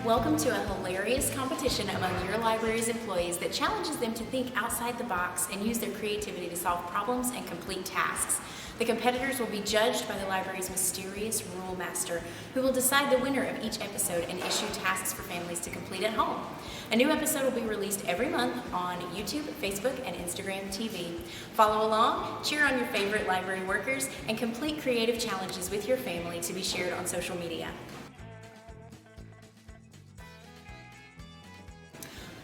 Welcome to a hilarious competition among your library's employees that challenges them to think outside the box and use their creativity to solve problems and complete tasks. The competitors will be judged by the library's mysterious rule master, who will decide the winner of each episode and issue tasks for families to complete at home. A new episode will be released every month on YouTube, Facebook, and Instagram TV. Follow along, cheer on your favorite library workers, and complete creative challenges with your family to be shared on social media.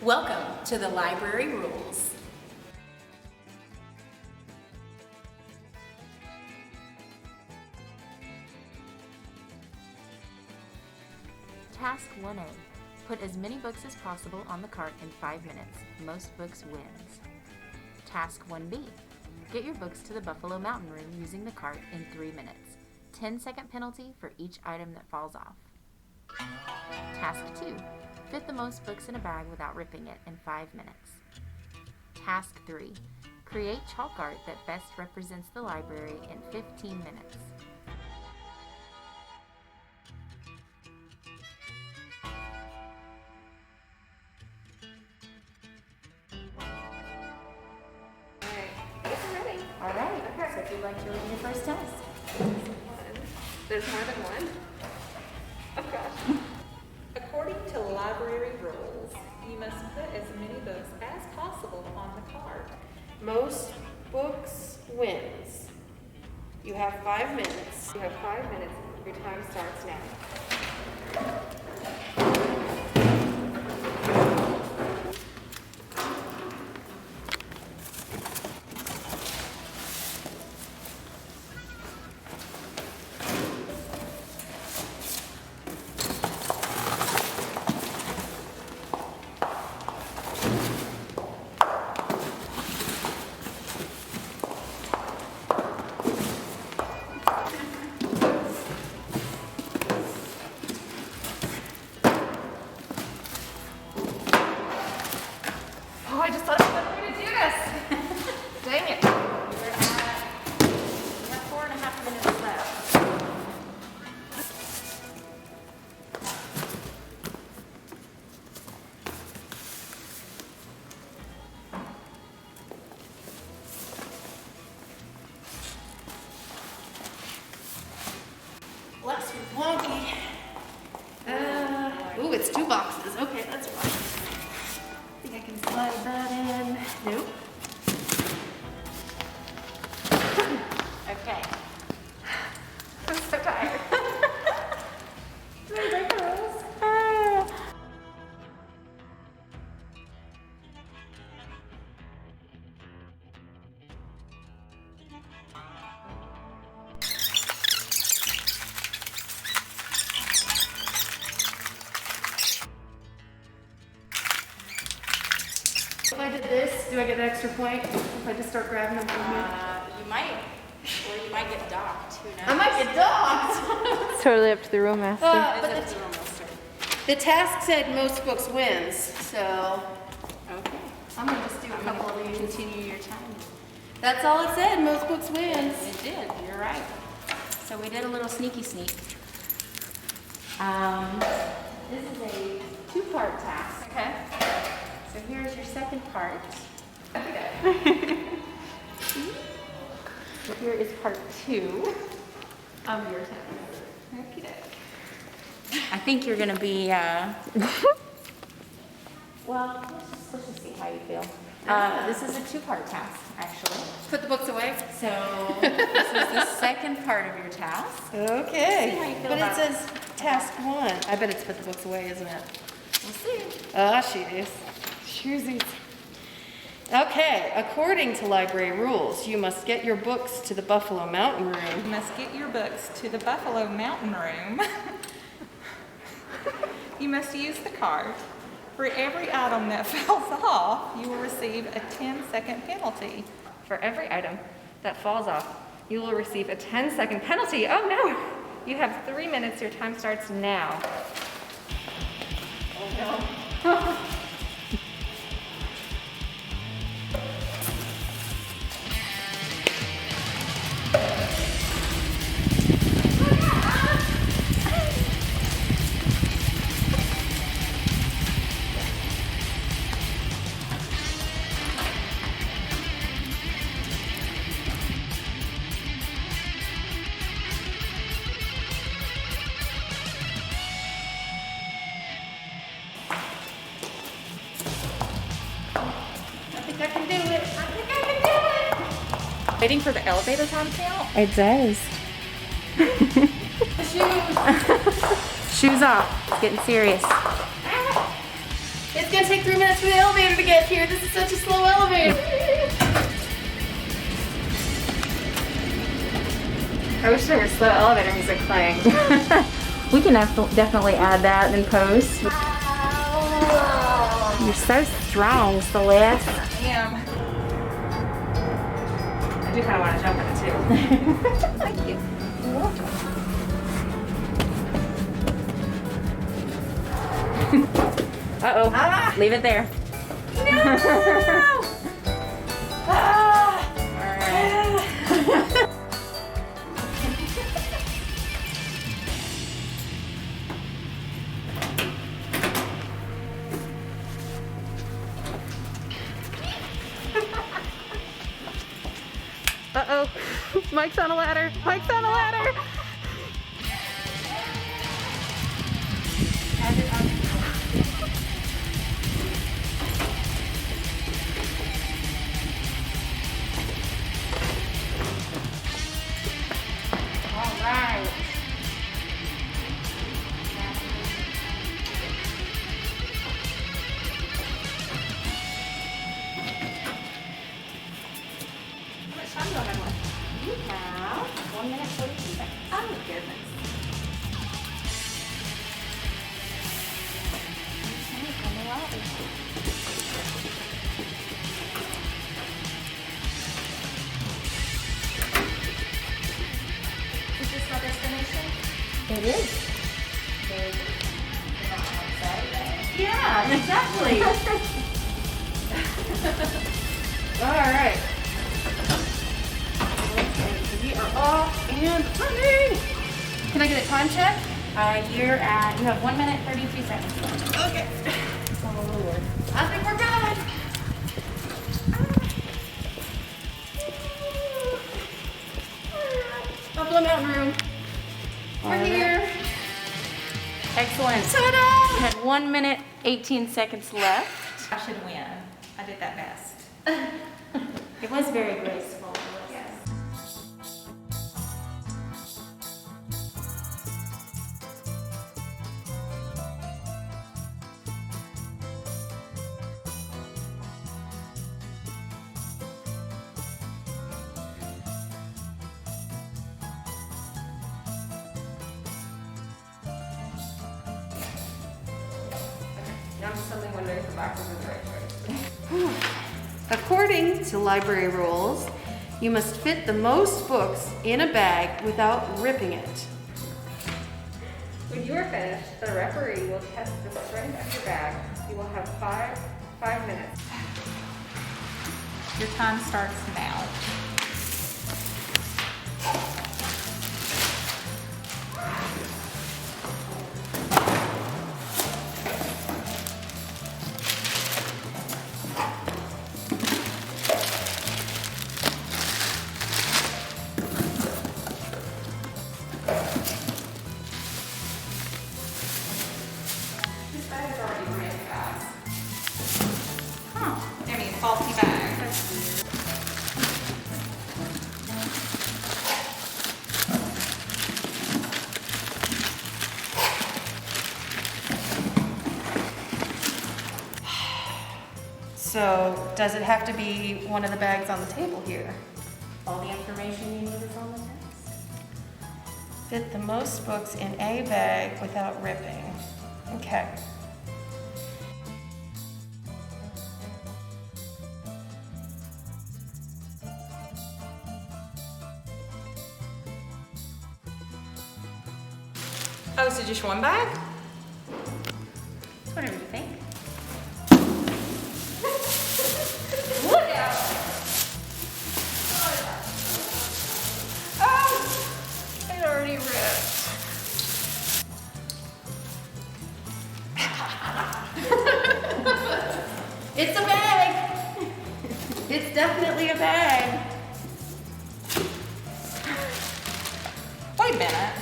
Welcome to the Library Rules. Task 1A. Put as many books as possible on the cart in 5 minutes. Most books wins. Task 1B. Get your books to the Buffalo Mountain Room using the cart in 3 minutes. 10-second penalty for each item that falls off. Task 2. Fit the most books in a bag without ripping it in 5 minutes. Task 3. Create chalk art that best represents the library in 15 minutes. All right. Okay. So if you'd like to read your first test. There's more than one? Oh gosh. According to library rules, you must put as many books as possible on the cart. Most books wins. You have 5 minutes. You have 5 minutes. Your time starts now. Oh, I just thought of another way to do this. Dang it. We have 4.5 minutes left. Less wonky. Ooh, it's 2 boxes. Okay, that's fine. I think I can slide that in. Nope. Okay. I'm so tired. If I did this, do I get an extra point if I just start grabbing them from here? You might, or you might get docked. Who knows? I might get dogged. It's totally up to the room master. But It's up to the master. the task said most books wins, so Okay. I'm gonna just do a couple of these. Continue your time. That's all it said, most books wins. It did. You're right. So we did a little sneaky sneak. This is a 2-part task. Okay. So here's your second part. So here is part 2 of your task. Okay. I think you're going to be, well, let's just see how you feel. This is a 2-part task, actually. Put the books away. So this is the second part of your task. Okay. See how you feel But it about says task 1. I bet it's put the books away, isn't it? We'll see. Ah, she is. Shoesies. Okay, according to library rules, you must get your books to the Buffalo Mountain You Room. must get your books to the Buffalo Mountain Room. You must use the cart. For every item that falls off, you will receive a 10-second penalty. For every item that falls off, you will receive a 10-second penalty. Oh no! You have 3 minutes. Your time starts now. Oh no. think I can do it. I think I can do it. Waiting for the elevator time count? It does. Shoes. Shoes off. It's getting serious. It's gonna take 3 minutes for the elevator to get here. This is such a slow elevator. I wish there was slow elevator music playing. We can definitely add that in post. You're so strong, Celeste. I am. I do kind of want to jump in it too. Thank you. You're welcome. Uh-oh. Leave it there. Uh-oh. Mike's on a ladder. Mike's on a ladder. All right. How much time do I have left? You have 1 minute 42 seconds. Oh, goodness. Is this our destination? It is. Yeah, exactly. All right. We are off and running. Can I get a time check? You have 1 minute 33 seconds left. Okay. Oh, Lord. I think we're good. Buffalo Mountain Room. We're here. Excellent. Ta-da! You had 1 minute 18 seconds left. I should win. I did that best. It was very graceful. Yes. Now I'm suddenly wondering if the box is the right choice. According to library rules, you must fit the most books in a bag without ripping it. When you are finished, the referee will test the strength of your bag. You will have five minutes. Your time starts now. This bag is already really fast. Huh. I mean, faulty bag. That's weird. So, does it have to be one of the bags on the table here? All the information you need is on the test. Fit the most books in a bag without ripping. Okay. Oh, so just one bag? Whatever you think. Look out! Oh! It already ripped. It's a bag! It's definitely a bag. Wait a minute.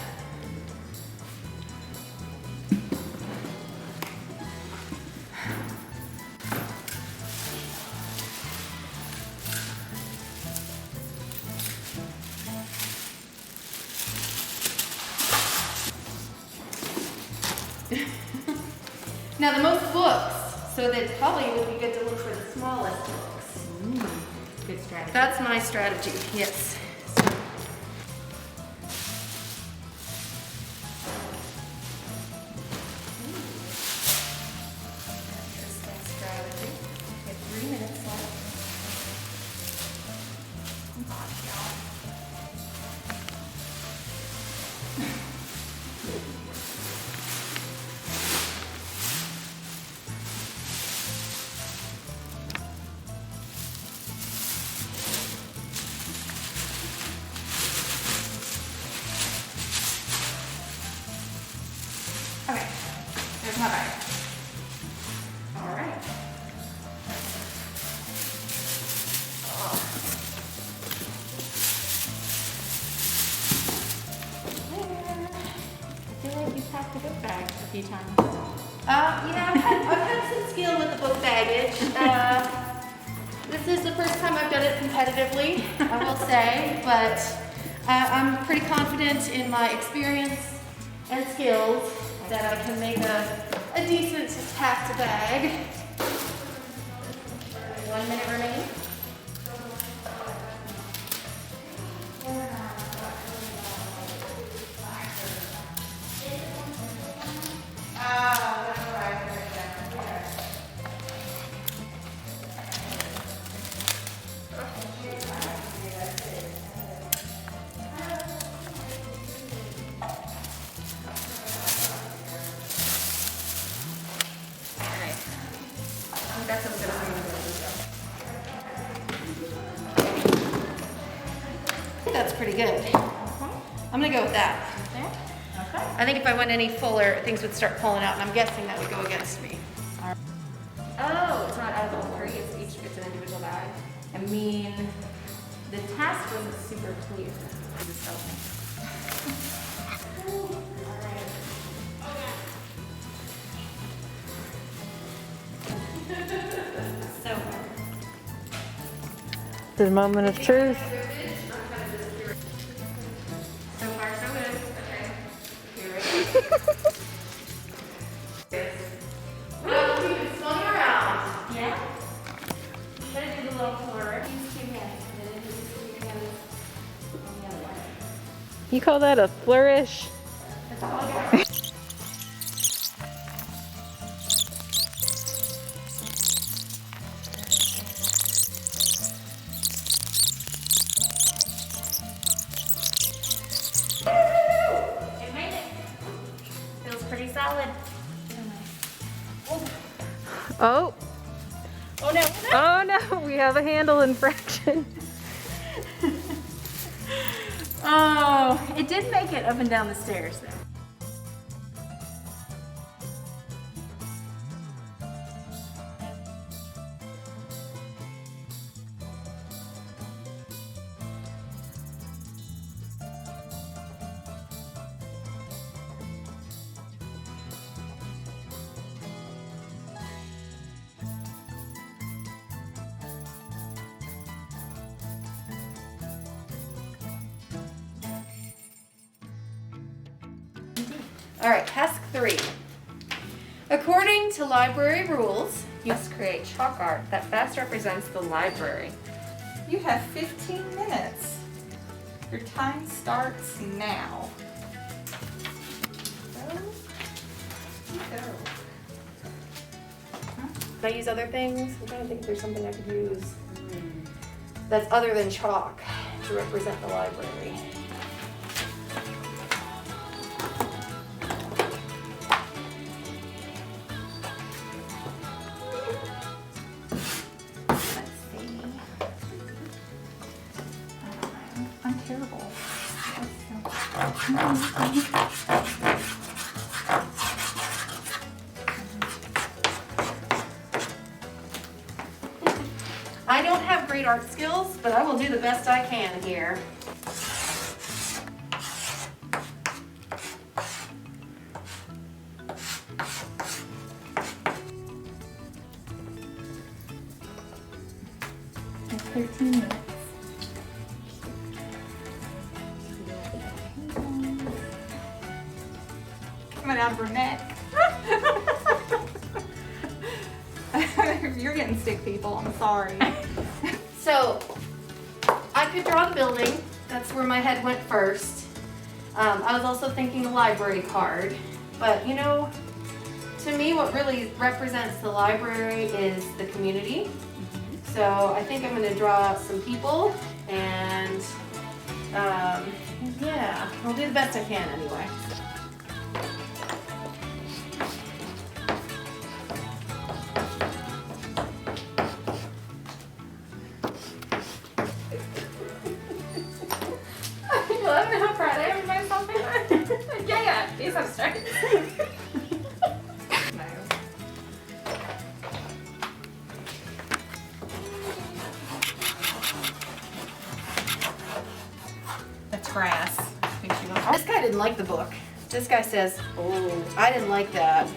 Now the most books, so that probably would be good to look for the smallest books. Good strategy. That's my strategy, yes. Interesting strategy. Okay, 3 minutes left. Come on, y'all. Okay, there's my bag. All right. I feel like you've packed a book bag a few times. I've had some skill with the book baggage. This is the first time I've done it competitively, I will say, but I'm pretty confident in my experience and skills that I can make a decent packed bag. 1 minute remaining. That's a good one. I think that's pretty good. I'm gonna go with that. Okay. I think if I went any fuller, things would start pulling out, and I'm guessing that would go against me. Oh, it's not out of all three. It's an individual bag. I mean, the task wasn't super clear. Just help me. So The moment of truth. so far so good. Okay. You ready? Well, keep it swung around. Yeah. Gotta do the little flourish. Use 2 hands and then just put your hands on the other one. You call that a flourish? That's all I got. It made it. Feels pretty solid. Oh, Oh no. oh no, we have a handle infraction. Oh, it did make it up and down the stairs though. All right, task 3. According to library rules, You must create chalk art that best represents the library. You have 15 minutes. Your time starts now. can I use other things? I'm trying to think if there's something I could use that's other than chalk to represent the library. Let's see. I'm terrible. I don't have great art skills, but I will do the best I can here. It's 13 minutes. Coming out of her neck. people. I'm sorry. So, I could draw the building. That's where my head went first. I was also thinking the library card. But you know, to me what really represents the library is the community. So I think I'm gonna draw some people and yeah, I'll do the best I can anyway. I love how proud I am of myself. Yeah, he's abstract. That's grass. This guy didn't like the book. This guy says, oh, I didn't like that.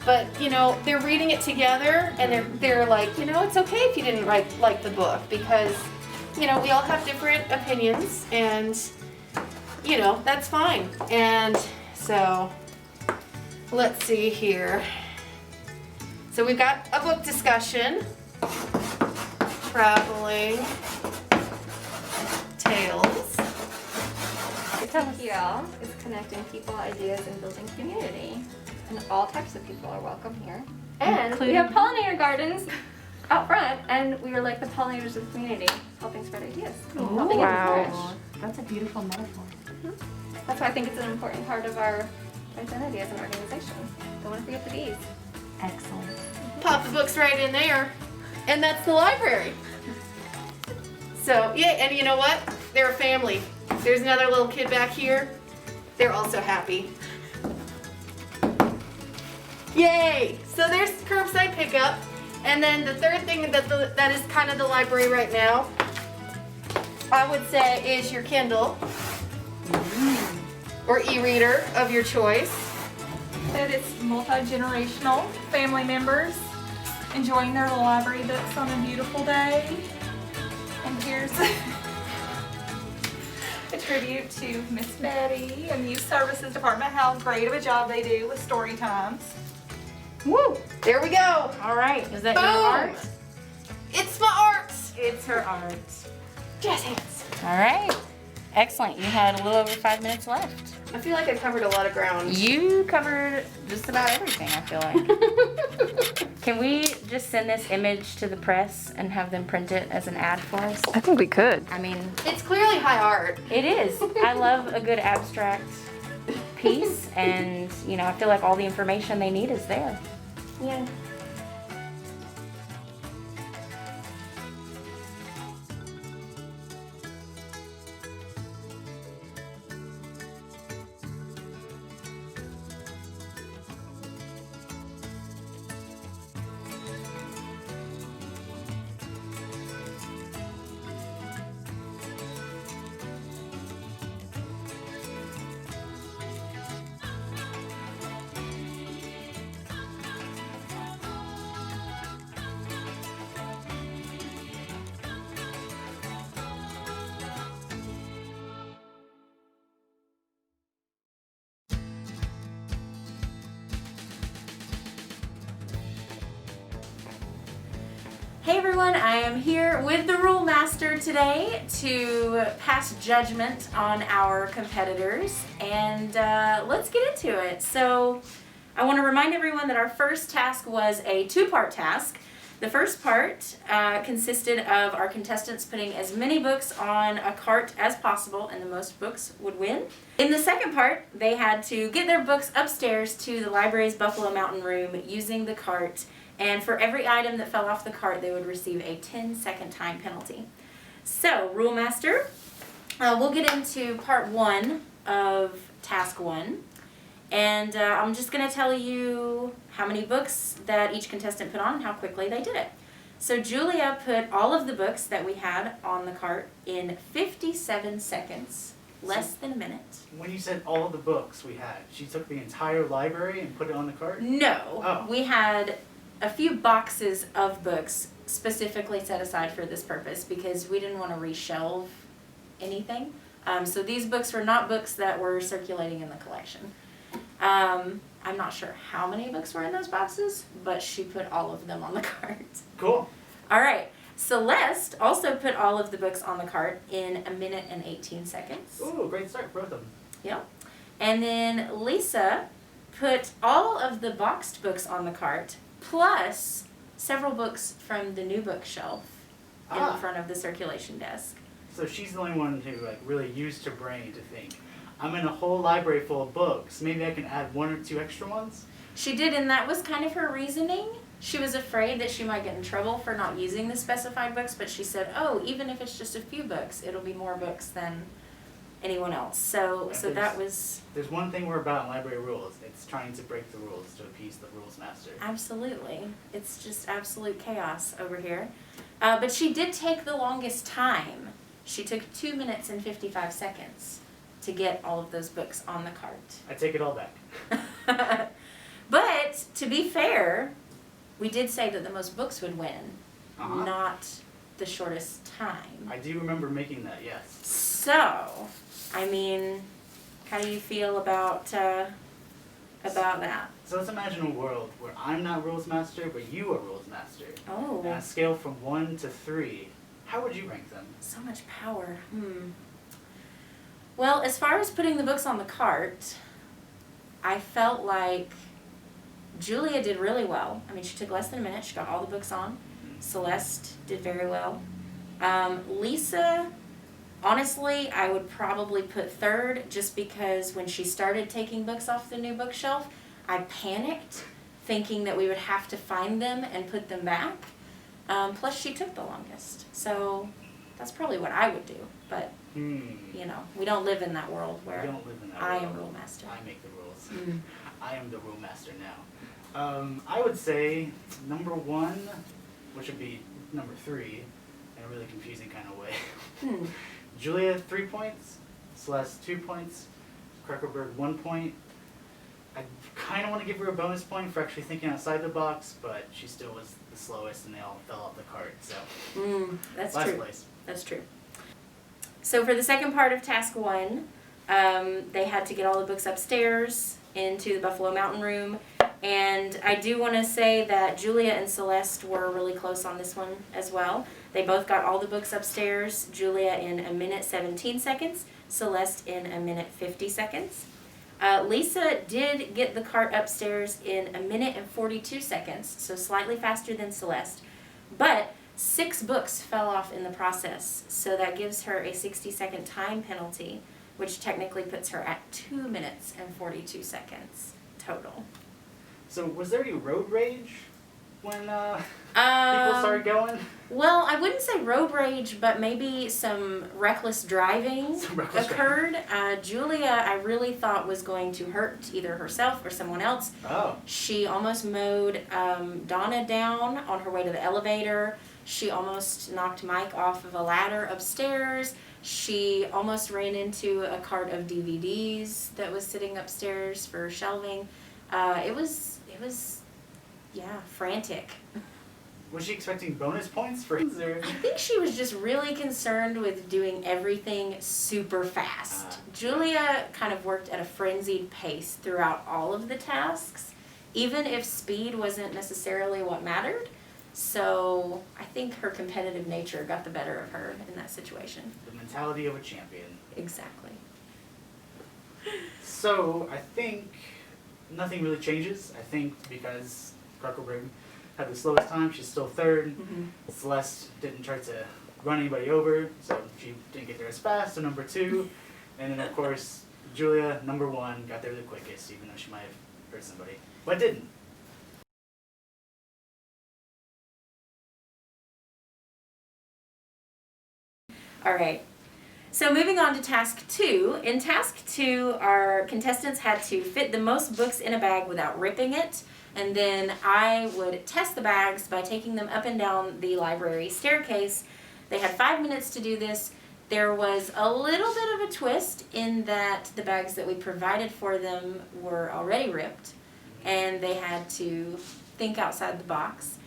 But, you know, they're reading it together and they're like, you know, it's okay if you didn't like the book because, you know, we all have different opinions and, you know, that's fine. And so, let's see here. So we've got a book discussion, traveling tales. TPL is connecting people, ideas, and building community. And all types of people are welcome here. And we have pollinator gardens out front, and we are like the pollinators of the community, helping spread ideas. Helping encourage. That's a beautiful metaphor. That's why I think it's an important part of our identity as an organization. Don't want to forget the bees. Excellent. Pop the books right in there, and that's the library. So, yeah, and you know what? They're a family. There's another little kid back here. They're also happy. Yay! So there's curbside pickup. And then the third thing that is kind of the library right now, I would say, is your Kindle or e-reader of your choice. That it's multi-generational family members enjoying their library books on a beautiful day. And here's a tribute to Miss Betty and the Youth Services Department, how great of a job they do with story times. Woo! There we go. All right. Is that Boom! your art? It's my art. It's her art. Jazz hands. All right. Excellent. You had a little over 5 minutes left. I feel like I covered a lot of ground. You covered just about everything, I feel like. Can we just send this image to the press and have them print it as an ad for us? I think we could. I mean, It's clearly high art. it is. I love a good abstract piece, and, you know, I feel like all the information they need is there. Yeah. Hey everyone, I am here with the Rule Master today to pass judgment on our competitors, and let's get into it. So I want to remind everyone that our first task was a two-part task. The first part consisted of our contestants putting as many books on a cart as possible, and the most books would win. In the second part, they had to get their books upstairs to the library's Buffalo Mountain room using the cart, and for every item that fell off the cart, they would receive a 10-second time penalty. So, Rule Master, we'll get into part one of task one. And I'm just going to tell you how many books that each contestant put on and how quickly they did it. So Julia put all of the books that we had on the cart in 57 seconds, less than a minute. When you said all of the books we had, she took the entire library and put it on the cart? No, Oh. we had a few boxes of books specifically set aside for this purpose because we didn't want to reshelve anything. So these books were not books that were circulating in the collection. I'm not sure how many books were in those boxes, but she put all of them on the cart. Cool. All right. Celeste also put all of the books on the cart in 1 minute and 18 seconds. Ooh, great start for both of them. Yep. And then Lisa put all of the boxed books on the cart, plus several books from the new bookshelf in front of the circulation desk. So she's the only one who like really used her brain to think, I'm in a whole library full of books. Maybe I can add 1 or 2 extra ones? She did, and that was kind of her reasoning. She was afraid that she might get in trouble for not using the specified books, but she said, oh, even if it's just a few books, it'll be more books than anyone else. So that was... There's one thing we're about in library rules. It's trying to break the rules to appease the rules master. Absolutely. It's just absolute chaos over here. But she did take the longest time. She took 2 minutes and 55 seconds to get all of those books on the cart. I take it all back. But, to be fair, we did say that the most books would win, not the shortest time. I do remember making that, yes. So, I mean, how do you feel about that? So let's imagine a world where I'm not rules master, but you are rules master. Oh. On a scale from 1 to 3, how would you rank them? So much power. Well, as far as putting the books on the cart, I felt like Julia did really well. I mean, she took less than a minute. She got all the books on. Celeste did very well. Lisa, honestly, I would probably put third just because when she started taking books off the new bookshelf, I panicked thinking that we would have to find them and put them back. Plus, she took the longest. So that's probably what I would do. But, you know, we don't live in that world where We don't live in that I world. am rule master. I make the rules. I am the rule master now. I would say number 1, which would be number 3, in a really confusing kind of way. Julia, 3 points. Celeste, 2 points. Kruckerberg, 1 point. I kind of want to give her a bonus point for actually thinking outside the box, but she still was the slowest and they all fell off the cart, so. That's Last true. place. That's true. So for the second part of task 1, they had to get all the books upstairs into the Buffalo Mountain room. And I do want to say that Julia and Celeste were really close on this one as well. They both got all the books upstairs. Julia in 1 minute 17 seconds. Celeste in 1 minute 50 seconds. Lisa did get the cart upstairs in 1 minute and 42 seconds, so slightly faster than Celeste. But 6 books fell off in the process, so that gives her a 60-second time penalty, which technically puts her at 2 minutes and 42 seconds total. So was there any road rage when people started going? Well, I wouldn't say road rage, but maybe some reckless driving occurred. Julia, I really thought was going to hurt either herself or someone else. Oh. She almost mowed Donna down on her way to the elevator. She almost knocked Mike off of a ladder upstairs. She almost ran into a cart of DVDs that was sitting upstairs for shelving. It was, yeah, frantic. Was she expecting bonus points for or? I think she was just really concerned with doing everything super fast. Julia kind of worked at a frenzied pace throughout all of the tasks, even if speed wasn't necessarily what mattered. So I think her competitive nature got the better of her in that situation. The mentality of a champion. Exactly. So I think nothing really changes. I think because Kruckerberg had the slowest time, she's still third. Celeste didn't try to run anybody over, so she didn't get there as fast, so number 2. And then of course, Julia, number 1, got there the quickest, even though she might have hurt somebody, but didn't. All right. So moving on to task 2. In task 2, our contestants had to fit the most books in a bag without ripping it. And then I would test the bags by taking them up and down the library staircase. They had 5 minutes to do this. There was a little bit of a twist in that the bags that we provided for them were already ripped, and they had to think outside the box.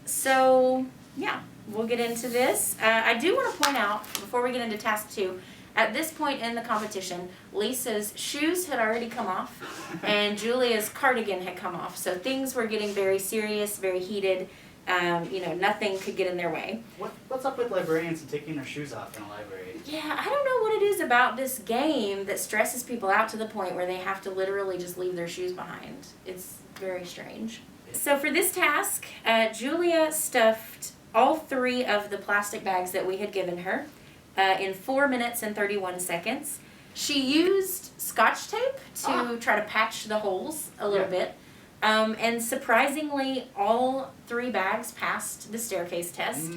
So, yeah, we'll get into this. I do want to point out, before we get into task 2, at this point in the competition, Lisa's shoes had already come off, and Julia's cardigan had come off. So things were getting very serious, very heated, Nothing could get in their way. What's up with librarians and taking their shoes off in a library? Yeah, I don't know what it is about this game that stresses people out to the point where they have to literally just leave their shoes behind. It's very strange. So for this task, Julia stuffed all 3 of the plastic bags that we had given her in 4 minutes and 31 seconds. She used Scotch tape to try to patch the holes a little bit. And surprisingly, all 3 bags passed the staircase test.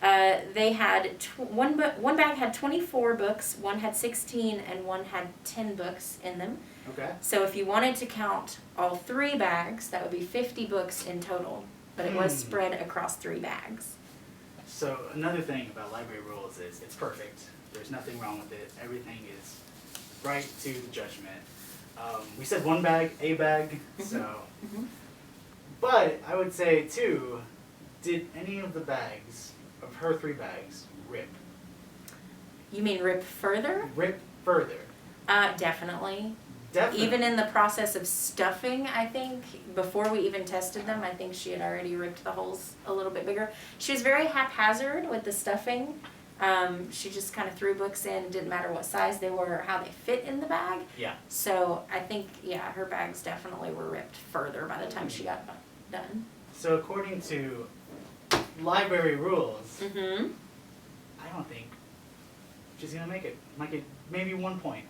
They had one bag had 24 books, one had 16, and one had 10 books in them. Okay. So if you wanted to count all 3 bags, that would be 50 books in total. But it was spread across 3 bags. So another thing about library rules is it's perfect. There's nothing wrong with it. Everything is right to the judgment. We said 1 bag, a bag, so. But I would say too, did any of the bags, of her 3 bags, rip? You mean rip further? Rip further. Definitely. Definitely. Even in the process of stuffing, I think, before we even tested them, I think she had already ripped the holes a little bit bigger. She was very haphazard with the stuffing. She just kind of threw books in. It didn't matter what size they were or how they fit in the bag. Yeah. So I think, her bags definitely were ripped further by the time she got done. So according to library rules, Mm-hmm. I don't think she's gonna make it. Might get maybe 1 point.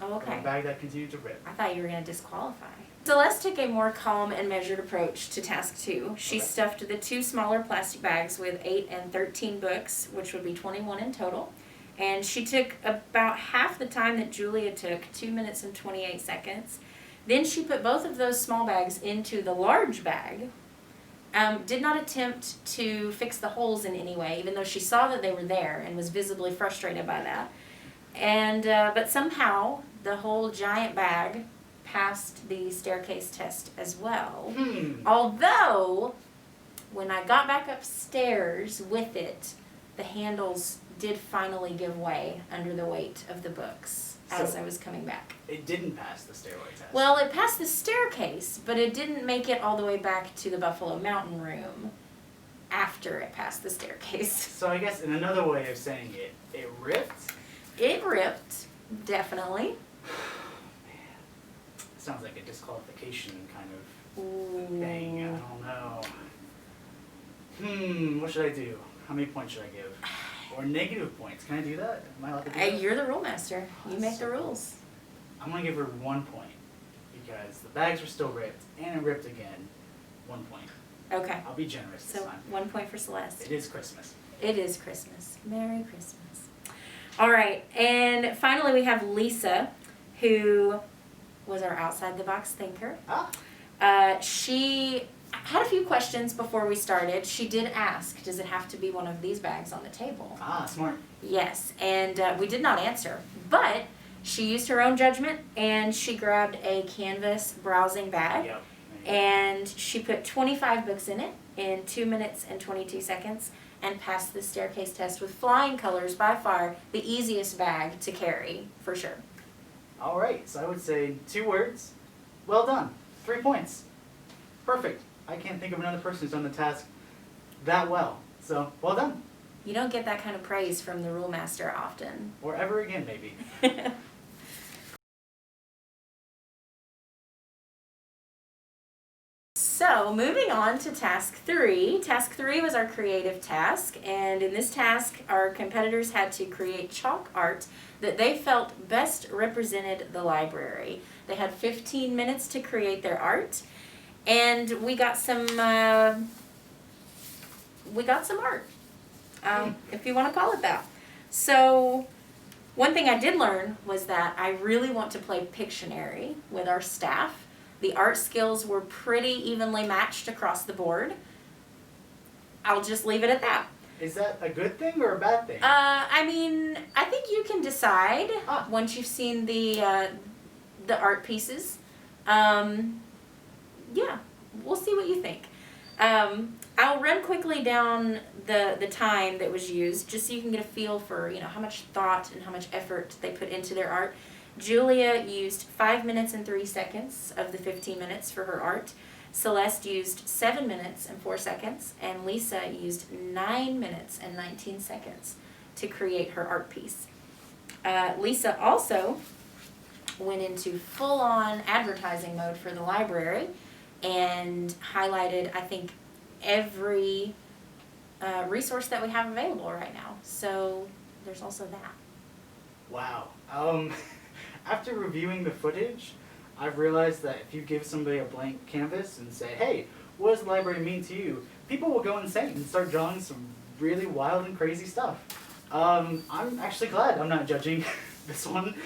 Oh, For a okay. bag that continued to rip. I thought you were going to disqualify. Celeste took a more calm and measured approach to task 2. She Okay. stuffed the 2 smaller plastic bags with 8 and 13 books, which would be 21 in total. And she took about half the time that Julia took, 2 minutes and 28 seconds. Then she put both of those small bags into the large bag. Did not attempt to fix the holes in any way, even though she saw that they were there and was visibly frustrated by that. And but somehow the whole giant bag passed the staircase test as well. Although when I got back upstairs with it, the handles did finally give way under the weight of the books as So- I was coming back. It didn't pass the stairway test. Well, it passed the staircase, but it didn't make it all the way back to the Buffalo Mountain room after it passed the staircase. So I guess in another way of saying it, it ripped. It ripped, definitely. Sounds like a disqualification kind of Ooh. thing. I don't know. What should I do? How many points should I give? Or negative points? Can I do that? Am I allowed to do that? You're the rule master. You make the rules. I'm gonna give her 1 point because the bags were still ripped and it ripped again. 1 point. Okay. I'll be generous this So time. 1 point for Celeste. It is Christmas. It is Christmas. Merry Christmas. All right, and finally we have Lisa, who was our outside the box thinker. She had a few questions before we started. She did ask, does it have to be one of these bags on the table? Smart. Yes, and we did not answer, but she used her own judgment and she grabbed a canvas browsing bag. Yep. And she put 25 books in it in 2 minutes and 22 seconds and passed the staircase test with flying colors, by far the easiest bag to carry, for sure. All right, so I would say 2 words. Well done. 3 points. Perfect. I can't think of another person who's done the task that well. So, well done. You don't get that kind of praise from the rule master often. Or ever again, maybe. So, moving on to task 3. Task 3 was our creative task, and in this task, our competitors had to create chalk art that they felt best represented the library. They had 15 minutes to create their art, and we got some art, if you want to call it that. So, one thing I did learn was that I really want to play Pictionary with our staff. The art skills were pretty evenly matched across the board. I'll just leave it at that. Is that a good thing or a bad thing? I mean, I think you can decide once you've seen the art pieces. Yeah, we'll see what you think. I'll run quickly down the time that was used, just so you can get a feel for how much thought and how much effort they put into their art. Julia used 5 minutes and 3 seconds of the 15 minutes for her art. Celeste used 7 minutes and 4 seconds, and Lisa used 9 minutes and 19 seconds to create her art piece. Lisa also went into full-on advertising mode for the library and highlighted, I think, every resource that we have available right now. So there's also that. Wow. After reviewing the footage, I've realized that if you give somebody a blank canvas and say, hey, what does the library mean to you? People will go insane and start drawing some really wild and crazy stuff. I'm actually glad I'm not judging this one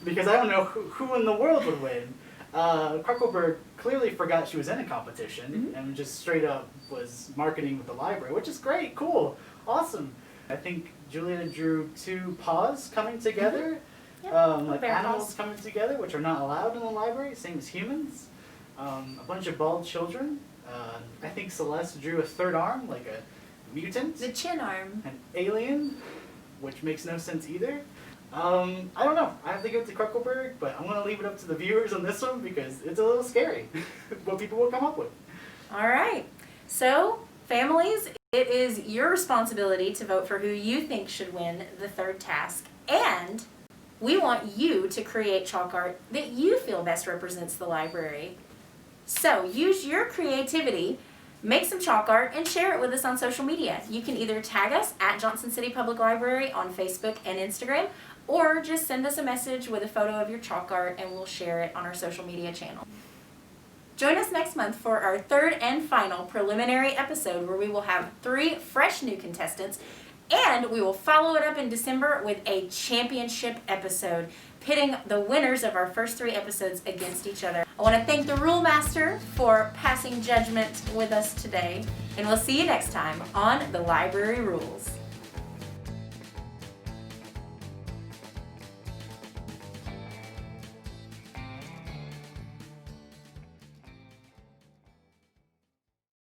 because I don't know who in the world would win. Kruckelberg clearly forgot she was in a competition and just straight up was marketing with the library, which is great, cool, awesome. I think Julia drew 2 paws coming together, like animals coming together, which are not allowed in the library, same as humans. A bunch of bald children. I think Celeste drew a 3rd arm, like a mutant. The chin arm. An alien, which makes no sense either. I don't know. I have to give it to Kruckelberg, but I'm going to leave it up to the viewers on this one because it's a little scary what people will come up with. All right. So, families, it is your responsibility to vote for who you think should win the 3rd task. And we want you to create chalk art that you feel best represents the library. So, use your creativity, make some chalk art, and share it with us on social media. You can either tag us at Johnson City Public Library on Facebook and Instagram, or just send us a message with a photo of your chalk art and we'll share it on our social media channel. Join us next month for our 3rd and final preliminary episode where we will have 3 fresh new contestants, and we will follow it up in December with a championship episode, pitting the winners of our first 3 episodes against each other. I want to thank the Rule Master for passing judgment with us today, and we'll see you next time on The Library Rules.